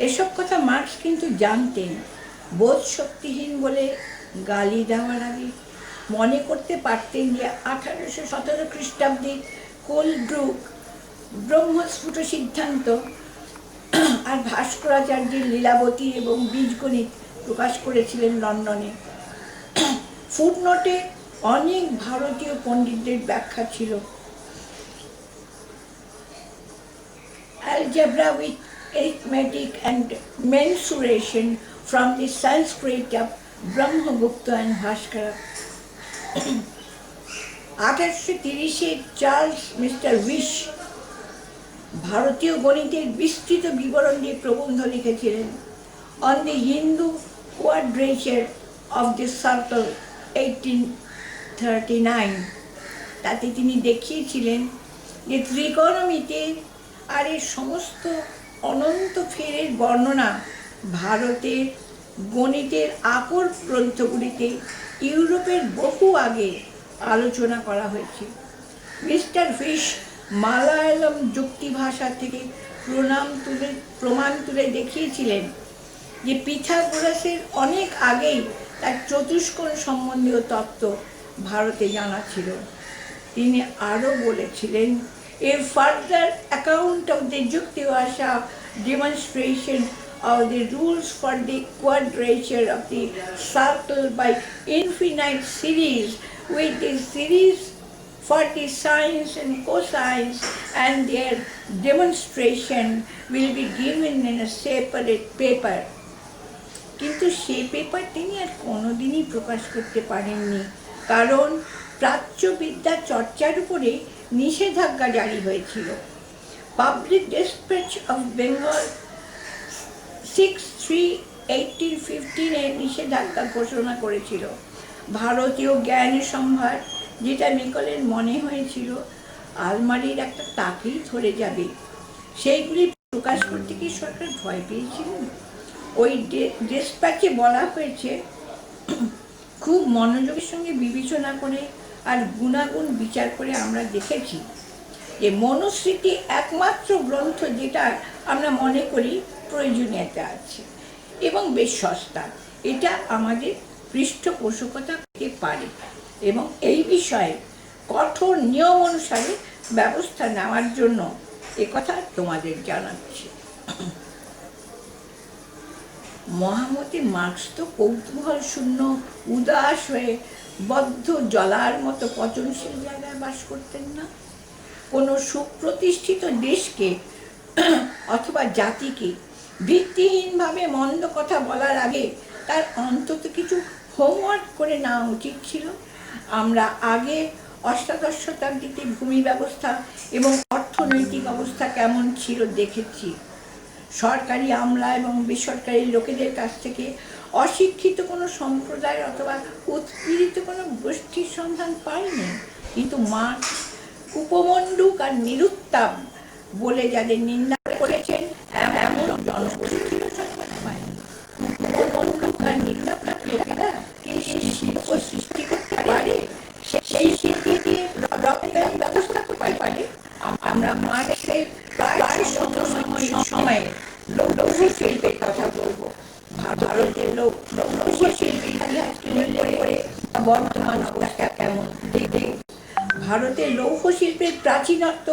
এসব কথা মার্কস কিন্তু জানতেন। বোধ শক্তিহীন বলে গালি দেওয়ার আগে মনে করতে পারতেন যে 1817 খ্রিস্টাব্দে কোলব্রুক ব্রহ্মস্ফুট সিদ্ধান্ত আর ভাস্করাচার্যের লীলাবতী এবং বীজগণিত প্রকাশ করেছিলেন লন্ডনে। ফুটনোটে অনেক ভারতীয় পণ্ডিতদের ব্যাখ্যা ছিল। Algebra with arithmetic and mensuration from the Sanskrit of Brahmagupta and Bhaskara. 1830-এ চার্লস মিস্টার উইশ ভারতীয় গণিতের বিস্তৃত বিবরণ দিয়ে প্রবন্ধ লিখেছিলেন on the Hindu quadrature of the circle 1839। তাতে তিনি দেখিয়েছিলেন যে ত্রিকোণমিতি আর এর সমস্ত অনন্ত ফেরের বর্ণনা ভারতের গণিতের আকর গ্রন্থগুলিতে ইউরোপের বহু আগে আলোচনা করা হয়েছে। মিস্টার ফিশ মালায়ালম যুক্তি ভাষা থেকে প্রমাণ তুলে দেখিয়েছিলেন যে পিথাগোরাসের অনেক আগেই তার চতুষ্কোণ সম্বন্ধীয় তত্ত্ব ভারতে জানা ছিল। তিনি আরও বলেছিলেন, A further account of the Yukti Bhasha demonstration of the rules for the quadrature of the circle by infinite series with the series for the sines and cosines and their demonstration will be given in a separate paper. কিন্তু সেই paper তিনি আর কোনোদিনই প্রকাশ করতে পারেননি, কারণ প্রাচ্য বিদ্যা চর্চার উপরে নিষেধাজ্ঞা জারি হয়েছিল। পাবলিক ডিসপ্যাচ অফ বেঙ্গল 6/3/1815 নিষেধাজ্ঞা ঘোষণা করেছিল। ভারতীয় জ্ঞান সম্ভার, যেটা মেকলের মনে হয়েছিল আলমারির একটা তাকেই ধরে যাবে, সেইগুলি প্রকাশ করতে কি সরকার ভয় পেয়েছিলেন? ওই ডিসপ্যাচে বলা হয়েছে, খুব মনোযোগের সঙ্গে বিবেচনা করে আর গুণাগুণ বিচার করে আমরা দেখেছি যে মনুস্মৃতি একমাত্র গ্রন্থ যেটা আমরা মনে করি প্রয়োজনীয়তা আছে এবং বেশ সস্তা। এটা আমাদের পৃষ্ঠপোষকতা করতে পারে এবং এই বিষয়ে কঠোর নিয়ম অনুসারে ব্যবস্থা নেওয়ার জন্য একথা তোমাদের জানাচ্ছি। মহামতি মার্কস তো কৌতূহল শূন্য উদাস হয়ে বদ্ধ জলার মতো পচনশীল জায়গায় বাস করতেন না। কোনো সুপ্রতিষ্ঠিত দেশকে অথবা জাতিকে ভিত্তিহীনভাবে মন্দ কথা বলার আগে তার অন্তত কিছু হোমওয়ার্ক করে নেওয়া উচিত ছিল। আমরা আগে অষ্টাদশ শতাব্দীতে ভূমি ব্যবস্থা এবং অর্থনৈতিক অবস্থা কেমন ছিল দেখেছি। সরকারি আমলা এবং বেসরকারি লোকেদের কাছ থেকে অশিক্ষিত কোনো সম্প্রদায় অথবা উৎপীড়িত কোনো গোষ্ঠীর সন্ধান পাইনি, কিন্তু মার্কস উপমণ্ডুক আর নিরুত্তাপ বলে যাদের নিন্দা করেছেন এমন জনগোষ্ঠীর সন্ধান পায়নি। উপমণ্ডুক আর নিরুত্তাপ লোকেরা শিল্প সৃষ্টি করতে পারে, সেই শিল্পী দিয়ে রপ্তানি ব্যবস্থা করতে পারে। আমরা মার্কসের প্রায় সময়ে লৌহ শিল্পের কথা বলবো। ভারতের লৌহ শিল্পের ইতিহাসকে উল্লেখ করে বর্তমান অবস্থা কেমন দেখে ভারতের লৌহ শিল্পের প্রাচীনত্ব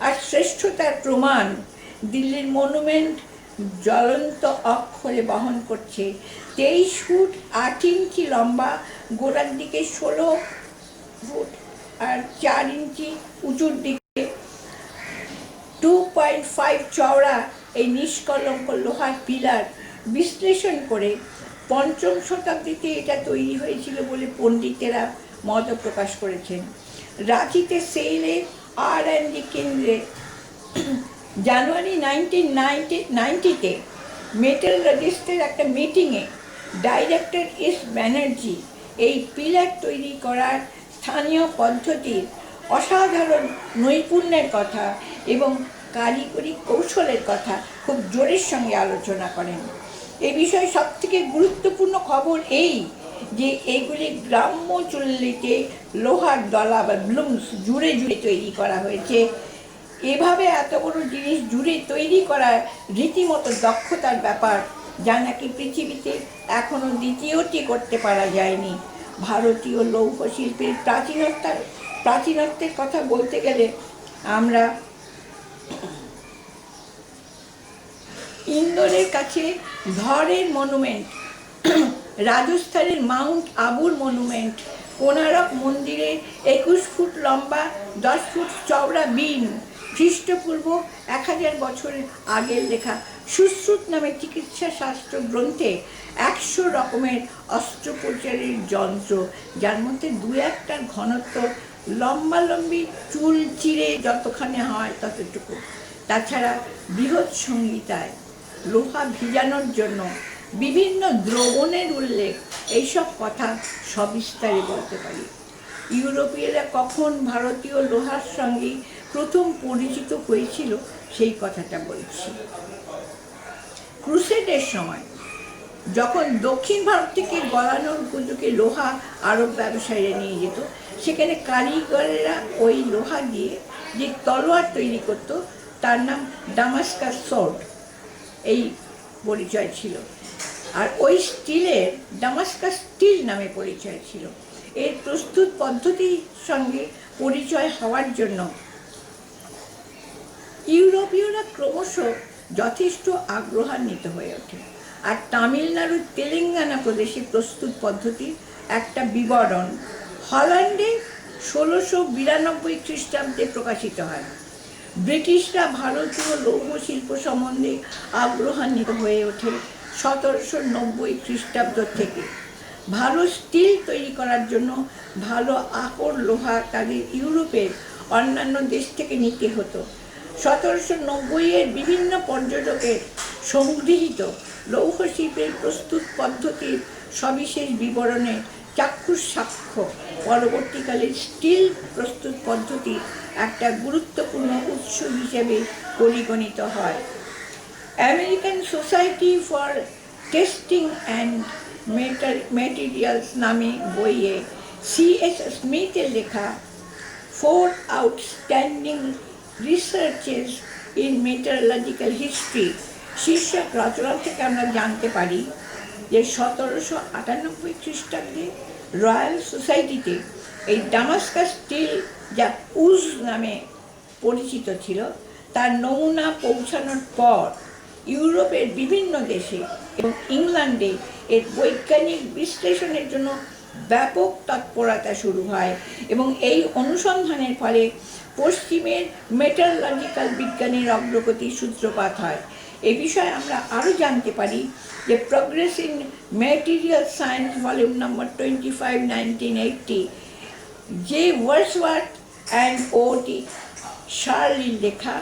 আর শ্রেষ্ঠতার প্রমাণ দিল্লির মনুমেন্ট জ্বলন্ত অক্ষরে বহন করছে। 23 ফুট 8 ইঞ্চি লম্বা, গোড়ার দিকে 16 ফুট আর 4 ইঞ্চি উঁচুর দিকে 2.5 চওড়া এই নিষ্কলঙ্ক লোহার পিলার বিশ্লেষণ করে 5ম শতাব্দীতে এটা তৈরি হয়েছিল বলে পণ্ডিতেরা মত প্রকাশ করেছেন। রাঁচিতে সেলে R&D কেন্দ্রে জানুয়ারি 1990-তে মেটালজিস্টের একটা মিটিংয়ে ডাইরেক্টর এস ব্যানার্জি এই পিলার তৈরি করার স্থানীয় পদ্ধতির অসাধারণ নৈপুণ্যের কথা এবং কারিগরি কৌশলের কথা খুব জোরের সঙ্গে আলোচনা করেন। এ বিষয়ে সবথেকে গুরুত্বপূর্ণ খবর এই যে এগুলি গ্রাম্য চুল্লিতে লোহার দলা বা ব্লুমস জুড়ে জুড়ে তৈরি করা হয়েছে এভাবে এত বড় জিনিস জুড়ে তৈরি করা রীতিমতো দক্ষতার ব্যাপার, যা নাকি পৃথিবীতে এখনো দ্বিতীয়টি করতে পারা যায়নি। ভারতীয় লৌহ শিল্পের প্রাচীনত্বের কথা বলতে গেলে আমরা ইন্দোরের কাছে ধরের মনুমেন্ট, রাজস্থানের মাউন্ট আবুর মনুমেন্ট, কোণারক মন্দিরে 21 ফুট লম্বা 10 ফুট চওড়া বিম, খ্রিস্টপূর্ব 1000 বছরের আগের লেখা সুশ্রুত নামে চিকিৎসা শাস্ত্র গ্রন্থে 100 রকমের অস্ত্রোপচারের যন্ত্র, যার মধ্যে দু একটার ঘনত্ব লম্বালম্বি চুল চিরে যতখানি হয় ততটুকু। তাছাড়া বৃহৎ সংহিতায় লোহা ভিজানোর জন্য বিভিন্ন দ্রবণের উল্লেখ, এইসব কথা সবিস্তারে বলতে পারি। ইউরোপীয়রা কখন ভারতীয় লোহার সঙ্গে প্রথম পরিচিত হয়েছিল সেই কথাটা বলছি। ক্রুসেডের সময় যখন দক্ষিণ ভারত থেকে গলানোর উপযোগী লোহা আরব ব্যবসায়ীরা নিয়ে যেত, সেখানে কারিগরেরা ওই লোহা দিয়ে যে তলোয়ার তৈরি করত তার নাম ডামাস্কাস সোর্ড, এই পরিচয় ছিল। আর ওই স্টিলের ডামাস্কাস স্টিল নামে পরিচয় ছিল। এর প্রস্তুত পদ্ধতির সঙ্গে পরিচয় হওয়ার জন্য ইউরোপীয়রা ক্রমশ যথেষ্ট আগ্রহান্বিত হয়ে ওঠে। আর তামিলনাড়ুর তেলেঙ্গানা প্রদেশে প্রস্তুত পদ্ধতির একটা বিবরণ হল্যান্ডে 1692 খ্রিস্টাব্দে প্রকাশিত হয়। ব্রিটিশরা ভারতীয় লৌহ শিল্প সম্বন্ধে আগ্রহান্বিত হয়ে ওঠে 1790 খ্রিস্টাব্দ থেকে। ভালো স্টিল তৈরি করার জন্য ভালো আকর লোহা তাদের ইউরোপের অন্যান্য দেশ থেকে নিতে হতো। 1790-এর বিভিন্ন পর্যটকের সংগৃহীত লৌহ শিল্পের প্রস্তুত পদ্ধতির সবিশেষ বিবরণে চাক্ষুষ সাক্ষ্য পরবর্তীকালে স্টিল প্রস্তুত পদ্ধতি একটা গুরুত্বপূর্ণ উৎস হিসেবে পরিগণিত হয়। American society for testing and materials নামে বইয়ে C.S. স্মিথের লেখা 4 আউটস্ট্যান্ডিং রিসার্চেস ইন মেটারোলজিক্যাল হিস্ট্রি শীর্ষক রচনা থেকে আমরা জানতে পারি যে 1798 খ্রিস্টাব্দে রয়্যাল সোসাইটিতে এই ডামাস্কাস স্টিল, যা উজ নামে পরিচিত ছিল, তার নমুনা পৌঁছানোর পর ইউরোপের বিভিন্ন দেশে এবং ইংল্যান্ডে এর বৈজ্ঞানিক বিশ্লেষণের জন্য ব্যাপক তৎপরতা শুরু হয় এবং এই অনুসন্ধানের ফলে পশ্চিমের মেটারোলজিক্যাল বিজ্ঞানের অগ্রগতির সূত্রপাত হয়। এ বিষয়ে আমরা আরও জানতে পারি যে progress in material science volume number 25 1980 যে ওয়ার্ডসওয়ার্থ অ্যান্ড O.T. শার্লির লেখা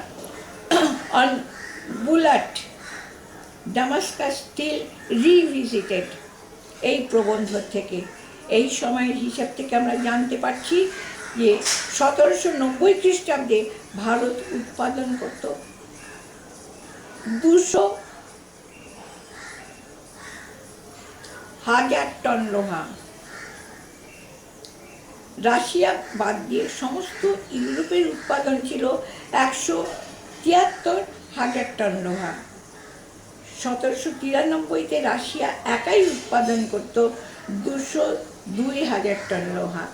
on bulat Damascus steel revisited, এই প্রবন্ধ থেকে এই সময়ের হিসাব থেকে আমরা জানতে পারছি যে 1790 খ্রিস্টাব্দে ভারত উৎপাদন করত 200,000 টন লোহা। রাশিয়া বাদ দিয়ে সমস্ত ইউরোপের উৎপাদন ছিল 173,000 টন লোহা। 1793-তে রাশিয়া একাই উৎপাদন করত 202,000 টন লোহা।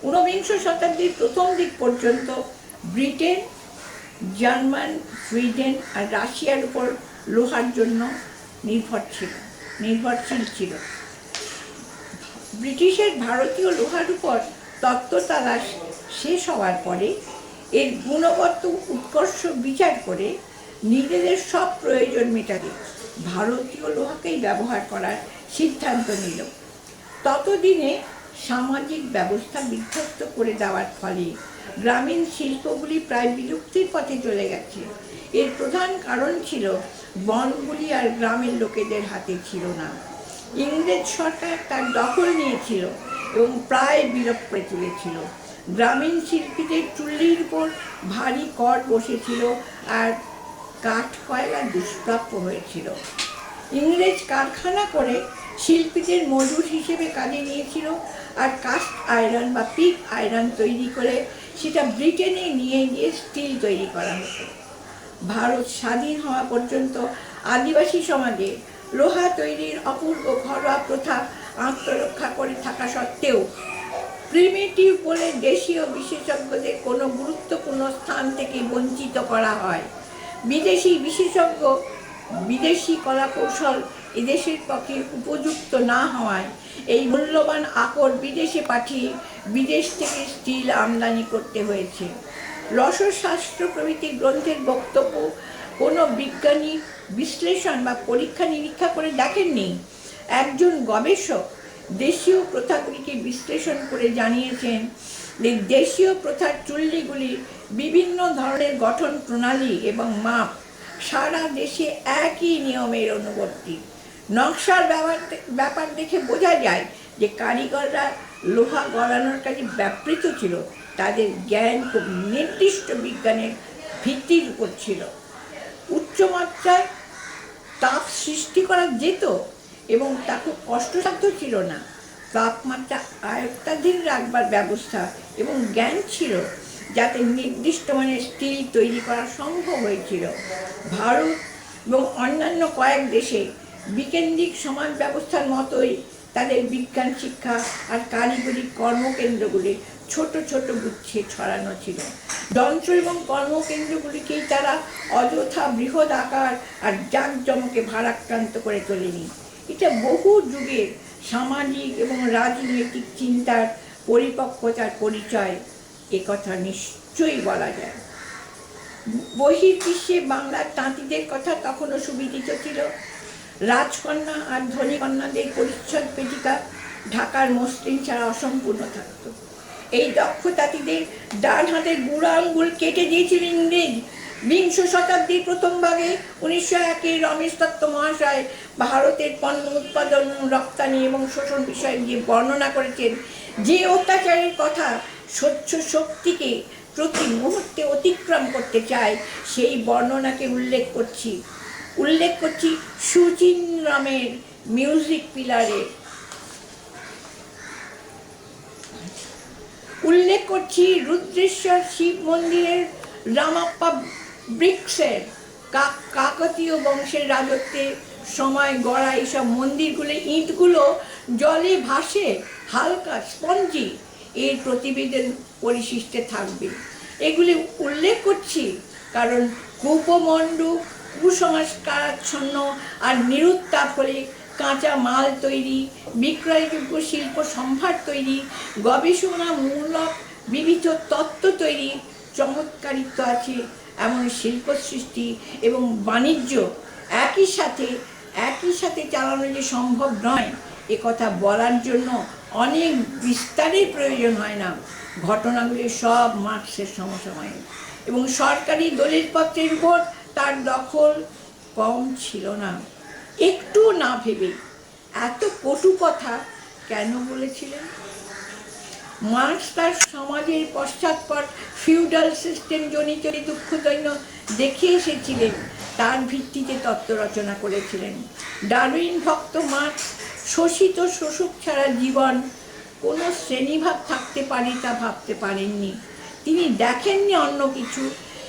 19বিংশ শতাব্দীর প্রথম দিক পর্যন্ত ব্রিটেন, জার্মান, সুইডেন আর রাশিয়ার উপর লোহার জন্য নির্ভরশীল ছিল। ব্রিটিশের ভারতীয় লোহার উপর তত্ত্ব তালাশ শেষ হওয়ার পরে এর গুণগত উৎকর্ষ বিচার করে নিজেদের সব প্রয়োজন মেটাতে ভারতীয় লোহাকেই ব্যবহার করার সিদ্ধান্ত নিল। ততদিনে সামাজিক ব্যবস্থা বিধ্বস্ত করে দেওয়ার ফলে গ্রামীণ শিল্পগুলি প্রায় বিলুপ্তির পথে চলে গেছে। এর প্রধান কারণ ছিল বনগুলি আর গ্রামের লোকেদের হাতে ছিল না। ইংরেজ সরকার তার দখল নিয়েছিল এবং প্রায় বিলোপ করে তুলেছিল। গ্রামীণ শিল্পীদের চুল্লির উপর ভারী কর বসেছিল আর কাঠ কয়লা দুষ্প্রাপ্য হয়েছিল। ইংরেজ কারখানা করে শিল্পীদের মজুর হিসেবে কাজে নিয়েছিল আর কাস্ট আয়রন বা পিগ আয়রন তৈরি করে সেটা ব্রিটেনে নিয়ে গিয়ে স্টিল তৈরি করা হতো। ভারত স্বাধীন হওয়া পর্যন্ত আদিবাসী সমাজে লোহা তৈরির অপূর্ব ঘরোয়া প্রথা আত্মরক্ষা করে থাকা সত্ত্বেও প্রিমিটিভ বলে দেশীয় বিশেষজ্ঞদের কোনো গুরুত্বপূর্ণ স্থান থেকে বঞ্চিত করা হয়। বিদেশি বিশেষজ্ঞ বিদেশি কলাকৌশল এদেশের পক্ষে উপযুক্ত না হওয়ায় এই মূল্যবান আকর বিদেশে পাঠিয়ে বিদেশ থেকে স্টিল আমদানি করতে হয়েছে। রসশাস্ত্র প্রভৃতি গ্রন্থের বক্তব্য কোনো বিজ্ঞানী বিশ্লেষণ বা পরীক্ষা নিরীক্ষা করে দেখেননি। একজন গবেষক দেশীয় প্রথাগুলিকে বিশ্লেষণ করে জানিয়েছেন যে দেশীয় প্রথার চুল্লিগুলির বিভিন্ন ধরনের গঠন প্রণালী এবং মাপ সারা দেশে একই নিয়মের অনুবর্তী। নকশার ব্যাপার দেখে বোঝা যায় যে কারিগররা লোহা গলানোর কাজে ব্যাপৃত ছিল। তাদের জ্ঞান খুব নির্দিষ্ট বিজ্ঞানের ভিত্তির উপর ছিল। উচ্চমাত্রায় তাপ সৃষ্টি করা যেত এবং তা খুব কষ্টসাধ্য ছিল না। তাপমাত্রা আয়ত্তাধীন রাখবার ব্যবস্থা এবং জ্ঞান ছিল, যাতে নির্দিষ্ট মানের স্টিল তৈরি করা সম্ভব হয়েছিল। ভারত এবং অন্যান্য কয়েক দেশে বিকেন্দ্রিক সমাজ ব্যবস্থার মতোই তাদের বিজ্ঞান শিক্ষা আর কারিগরি কর্মকেন্দ্রগুলি ছোট ছোট গুচ্ছে ছড়ানো ছিল। যন্ত্র এবং কর্মকেন্দ্রগুলিকেই তারা অযথা বৃহৎ আকার আর জাঁকজমকে ভারাক্রান্ত করে তোলেনি। এটা বহু যুগের সামাজিক এবং রাজনৈতিক চিন্তার পরিপক্কতার পরিচয়, একথা নিশ্চয়ই বলা যায়। বহির্বিশ্বে বাংলার তাঁতিদের কথা তখনও সুবিদিত ছিল। রাজকন্যা আর ধনী কন্যাদের পরিচ্ছদ পেটিকা ঢাকার মসৃণ ছাড়া অসম্পূর্ণ থাকত। এই দক্ষ তাঁতিদের ডান হাতের বুড়ো আঙ্গুল কেটে দিয়েছিল ইংরেজ। বিংশ শতাব্দীর প্রথম ভাগে 1901 রমেশ দত্ত মহাশয় ভারতের পণ্য উৎপাদন, রপ্তানি এবং শোষণ বিষয়ে যে বর্ণনা করেছেন, যে অত্যাচারের কথা স্বচ্ছ শক্তিকে প্রতি মুহূর্তে অতিক্রম করতে চায়, সেই বর্ণনাকে উল্লেখ করছি সুচিন্দ্রমের মিউজিক পিলারে, উল্লেখ করছি রুদ্রেশ্বর শিব মন্দিরের রামাপ্পা ব্রিক্সের। কাকতীয় বংশের রাজত্বের সময় গড়া এইসব মন্দিরগুলো ইঁটগুলো জলে ভাসে, হালকা স্পঞ্জি। এর প্রতিবেদন পরিশিষ্টে থাকবে। এগুলি উল্লেখ করছি কারণ কূপমণ্ডু, কুসংস্কারাচ্ছন্ন আর নিরুত্তাপ হলে কাঁচা মাল তৈরি, বিক্রয়যোগ্য শিল্প সম্ভার তৈরি, গবেষণামূলক বিবিধ তত্ত্ব তৈরি, চমৎকারিত্ব আছে এমন শিল্প সৃষ্টি এবং বাণিজ্য একই সাথে চালানো যে সম্ভব নয়, একথা বলার জন্য অনেক বিস্তারের প্রয়োজন হয় না। ঘটনাগুলি সব মার্ক্সের সমসাময়িক এবং সরকারি দলিলপত্রের উপর তার দখল কম ছিল না। একটু না ভেবে এত কটু কথা কেন বলেছিলেন? মার্ক্স তার সমাজের পশ্চাৎপট ফিউডাল সিস্টেম জনিত দুঃখ দৈন্য দেখে এসেছিলেন, তার ভিত্তিতে তত্ত্ব রচনা করেছিলেন। ডারউইন ভক্ত মার্ক্স শোষিত শোষক ছাড়া জীবন কোনো শ্রেণীভাব থাকতে পারে তা ভাবতে পারেননি। তিনি দেখেননি অন্য কিছু,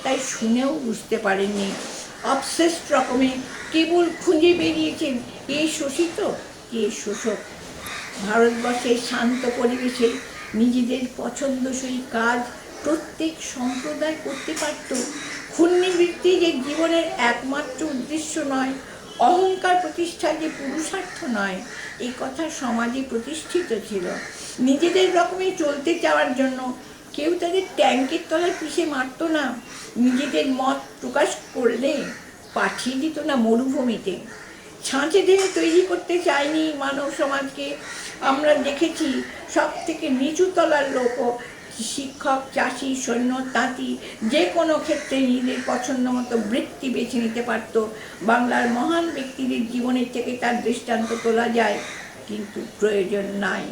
তাই শুনেও বুঝতে পারেননি। অবসেসড রকমে কেবল খুঁজে বেরিয়েছেন কে শোষিত কে শোষক। ভারতবর্ষের শান্ত পরিবেশে নিজেদের পছন্দসই কাজ প্রত্যেক সম্প্রদায় করতে পারত। ক্ষুণ্ণবৃত্তি যে জীবনের একমাত্র উদ্দেশ্য নয়, অহংকার প্রতিষ্ঠা যে পুরুষার্থ নয়, এই কথা সমাজে প্রতিষ্ঠিত ছিল। নিজেদের রকমে চলতে চাওয়ার জন্য কেউ তাদের ট্যাঙ্কের তলায় পিষে মারত না। নিজেদের মত প্রকাশ করলে পাঠিয়ে দিত না মরুভূমিতে। ছাঁচে দিয়ে তৈরি করতে চায়নি মানব সমাজকে। আমরা দেখেছি সব থেকে নিচু তলার লোকও শিক্ষক, চাষি, সৈন্য, তাঁতি যে কোনো ক্ষেত্রে নিজেদের পছন্দ মতো বৃত্তি বেছে নিতে পারত। বাংলার মহান ব্যক্তিদের জীবনের থেকে তার দৃষ্টান্ত তোলা যায়, কিন্তু প্রয়োজন নাই।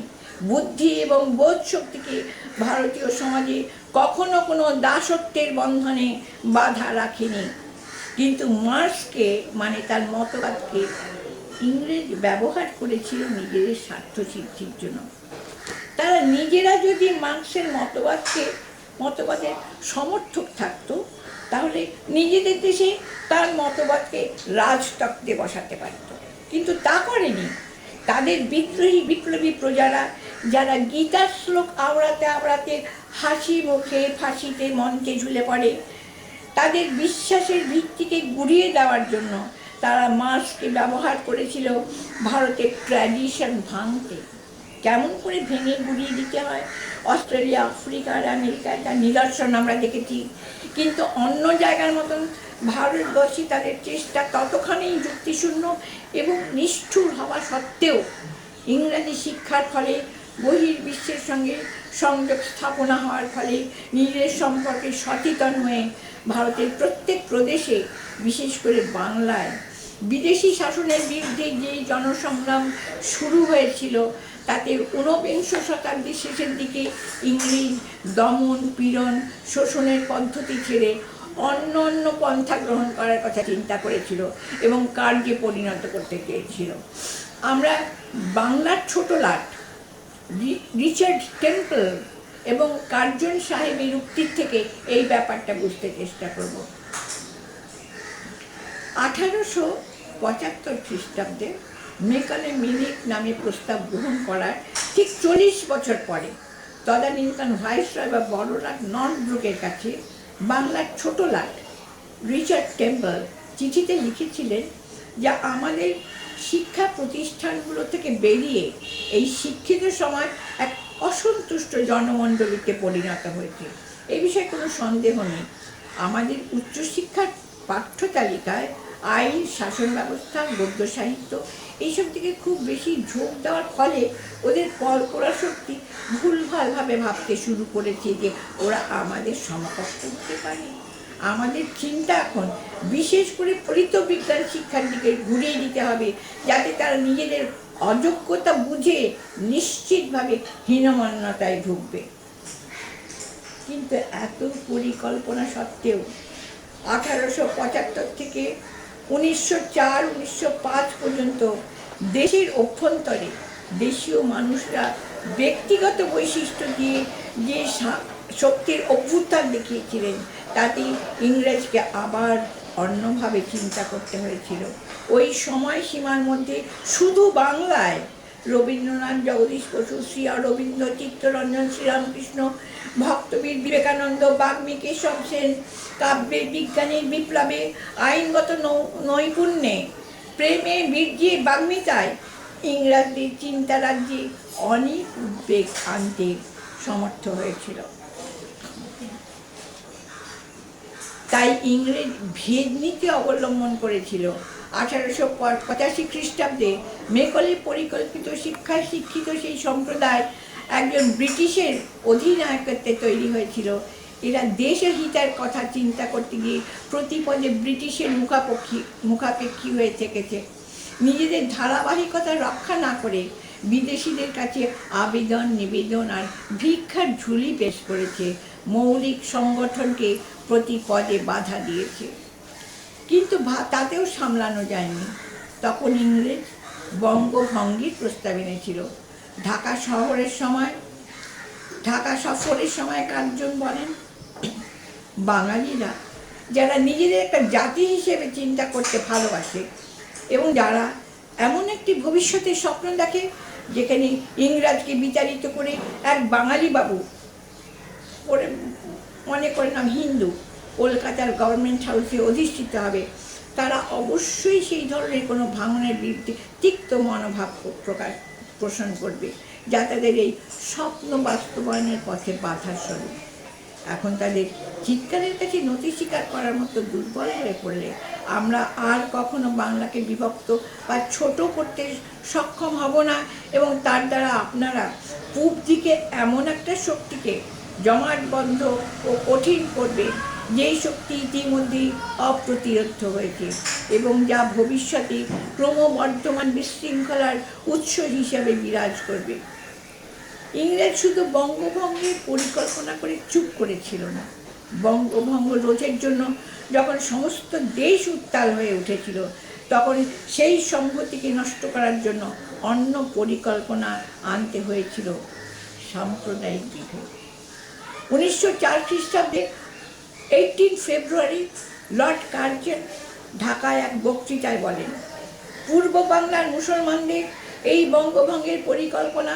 বুদ্ধি এবং বোধ শক্তিকে ভারতীয় সমাজে কখনো কোনো দাসত্বের বন্ধনে বাধা রাখেনি, কিন্তু মার্ক্সকে মানে তার মতবাদকে ইংরেজ ব্যবহার করেছিল নিজেদের স্বার্থ সিদ্ধির জন্য। তারা নিজেরা যদি মার্ক্সের মতবাদের সমর্থক থাকতো, তাহলে নিজেদের দেশে তার মতবাদকে রাজতক্তে বসাতে পারত। কিন্তু তা করেনি। তাদের বিপ্লবী প্রজারা, যারা গীতার শ্লোক আওড়াতে আওড়াতে হাসি মুখে ফাঁসিতে মঞ্চে ঝুলে পড়ে, তাদের বিশ্বাসের ভিত্তিকে গুড়িয়ে দেওয়ার জন্য তারা মার্ক্সকে ব্যবহার করেছিল ভারতের ট্র্যাডিশন ভাঙতে। কেমন করে ভেঙে গুড়িয়ে দিতে হয় অস্ট্রেলিয়া, আফ্রিকা আর আমেরিকায় তার নিদর্শন আমরা দেখেছি। কিন্তু অন্য জায়গার মতন ভারতবর্ষে তাদের চেষ্টা ততখানি যুক্তিশূন্য এবং নিষ্ঠুর হওয়া সত্ত্বেও ইংরাজি শিক্ষার ফলে বহির্বিশ্বের সঙ্গে সংযোগ স্থাপনা হওয়ার ফলে নিজের সম্পর্কে সচেতন হয়ে ভারতের প্রত্যেক প্রদেশে, বিশেষ করে বাংলায়, বিদেশি শাসনের বিরুদ্ধে যে জনসংগ্রাম শুরু হয়েছিল, তাতে ঊনবিংশ শতাব্দীর শেষের দিকে ইংরেজ দমন পীড়ন শোষণের পদ্ধতি ছেড়ে অন্য পন্থা গ্রহণ করার কথা চিন্তা করেছিল এবং কার্যে পরিণত করতে চেয়েছিল। আমরা বাংলার ছোট লাট রিচার্ড টেম্পল এবং কার্জন সাহেবের উক্তির থেকে এই ব্যাপারটা বুঝতে চেষ্টা করব। 1875 খ্রিস্টাব্দে মেকালে মিরিক নামে প্রস্তাব গ্রহণ করার ঠিক 40 বছর পরে তদানীন্তন ভাইসরয় বা বড়লাট নর্থব্রুকের কাছে বাংলার ছোট লাট রিচার্ড টেম্পল চিঠিতে লিখেছিলেন যে আমাদের শিক্ষা প্রতিষ্ঠানগুলো থেকে বেরিয়ে এই শিক্ষিত সমাজ এক অসন্তুষ্ট জনমণ্ডলীতে পরিণত হয়েছে। এই বিষয়ে কোনো সন্দেহ নেই। আমাদের উচ্চশিক্ষার পাঠ্য তালিকায় আইন, শাসন ব্যবস্থা, গদ্য সাহিত্য এইসব দিকে খুব বেশি ঝোঁক দেওয়ার ফলে ওদের কল্পনা শক্তি ভুলভালভাবে ভাবতে শুরু করেছে যে ওরা আমাদের সমকক্ষ হতে পারে। আমাদের চিন্তা এখন বিশেষ করে ফলিত বিজ্ঞান শিক্ষার দিকে ঘুরিয়ে দিতে হবে, যাতে তারা নিজেদের অযোগ্যতা বুঝে নিশ্চিতভাবে হীনমন্যতায় ভুগবে। কিন্তু এত পরিকল্পনা সত্ত্বেও 1875 থেকে 1904-1905 পর্যন্ত দেশের অভ্যন্তরে দেশীয় মানুষরা ব্যক্তিগত বৈশিষ্ট্য দিয়ে যে শক্তির অভ্যুত্থান দেখিয়েছিলেন, তাতে ইংরেজকে আবার অন্যভাবে চিন্তা করতে হয়েছিল। ওই সময়সীমার মধ্যে শুধু বাংলায় রবীন্দ্রনাথ, জগদীশ বসু, শ্রী অরবিন্দ, চিত্তরঞ্জন, শ্রীরামকৃষ্ণ, ভক্তবীর বিবেকানন্দ, বাগ্মী কেশব সেন কাব্যে, বিজ্ঞানের বিপ্লবে, আইনগত নৈপুণ্যে, প্রেমে, বীর্যে, বাগ্মিতায় ইংরাজদের চিন্তা রাজ্যে অনেক উদ্বেগ আনতে সমর্থ হয়েছিল। তাই ইংরেজ ভেদনীতি অবলম্বন করেছিল। 1885 খ্রিস্টাব্দে মেকলে পরিকল্পিত শিক্ষায় শিক্ষিত সেই সম্প্রদায় একজন ব্রিটিশের অধিনায়কত্বে তৈরি হয়েছিল। এরা দেশের হিতের কথা চিন্তা করতে গিয়ে প্রতিপদে ব্রিটিশের মুখাপেক্ষী হয়ে থেকেছে। নিজেদের ধারাবাহিকতা রক্ষা না করে বিদেশিদের কাছে আবেদন, নিবেদন আর ভিক্ষার ঝুলি পেশ করেছে, মৌলিক সংগঠনকে প্রতি পদে বাধা দিয়েছে। কিন্তু তাতেও সামলানো যায়নি। তখন ইংরেজ বঙ্গভঙ্গের প্রস্তাব এনেছিল। ঢাকা সফরের সময় কার্জন বলেন, বাঙালিরা যারা নিজেদের একটা জাতি হিসেবে চিন্তা করতে ভালোবাসে এবং যারা এমন একটি ভবিষ্যতের স্বপ্ন দেখে যেখানে ইংরাজকে বিতাড়িত করে এক বাঙালি বাবু মনে করে নাম হিন্দু কলকাতার গভর্নমেন্ট হাউসে অধিষ্ঠিত হবে, তারা অবশ্যই সেই ধরনের কোনো ভাঙনের বিরুদ্ধে তিক্ত মনোভাব পোষণ করবে, যা তাদের এই স্বপ্ন বাস্তবায়নের পথে বাধার স্বরূপ। এখন তাদের চিৎকারের কাছে নতি স্বীকার করার মতো দুর্বল হয়ে পড়লে আমরা আর কখনো বাংলাকে বিভক্ত বা ছোট করতে সক্ষম হব না, এবং তার দ্বারা আপনারা পূব দিকে এমন একটা শক্তিকে জমাটবদ্ধ ও কঠিন করবে যেই শক্তি ইতিমধ্যেই অপ্রতিরোধ্য হয়েছে এবং যা ভবিষ্যতে ক্রমবর্ধমান বিশৃঙ্খলার উৎস হিসাবে বিরাজ করবে। ইংরেজ শুধু বঙ্গভঙ্গের পরিকল্পনা করে চুপ করেছিল না, বঙ্গভঙ্গ রোধের জন্য যখন সমস্ত দেশ উত্তাল হয়ে উঠেছিল, তখন সেই সংহতিকে নষ্ট করার জন্য অন্য পরিকল্পনা আনতে হয়েছিল। সাম্প্রদায়িক বিভেদ। 1904 খ্রিস্টাব্দে 18 ফেব্রুয়ারি লর্ড কার্জন ঢাকায় এক বক্তৃতায় বলেন, পূর্ব বাংলার মুসলমানদের এই বঙ্গভঙ্গের পরিকল্পনা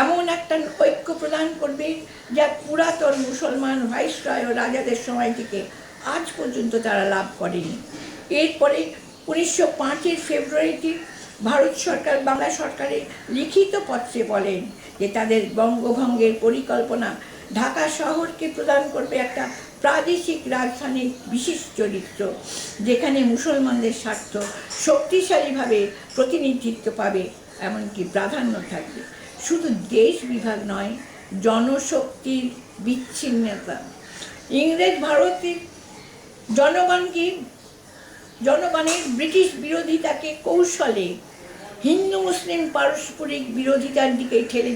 এমন একটা ঐক্য প্রদান করবে যা পুরাতন মুসলমান ভাইসরয় ও রাজাদের সময় থেকে আজ পর্যন্ত তারা লাভ করেনি। এরপরে 1905 ফেব্রুয়ারিতে ভারত সরকার বাংলা সরকারের লিখিত পত্রে বলেন যে তাদের বঙ্গভঙ্গের পরিকল্পনা ঢাকা শহরকে প্রদান করবে একটা প্রাদেশিক রাজধানীর বিশেষ চরিত্র, যেখানে মুসলমানদের স্বার্থ শক্তিশালীভাবে প্রতিনিধিত্ব পাবে, এমনকি প্রাধান্য থাকবে। শুধু দেশ বিভাগ নয়, জনশক্তির বিচ্ছিন্নতা। ইংরেজ ভারতের জনগণের ব্রিটিশ বিরোধিতাকে কৌশলে হিন্দু মুসলিম পারস্পরিক বিরোধিতার দিকে ঠেলে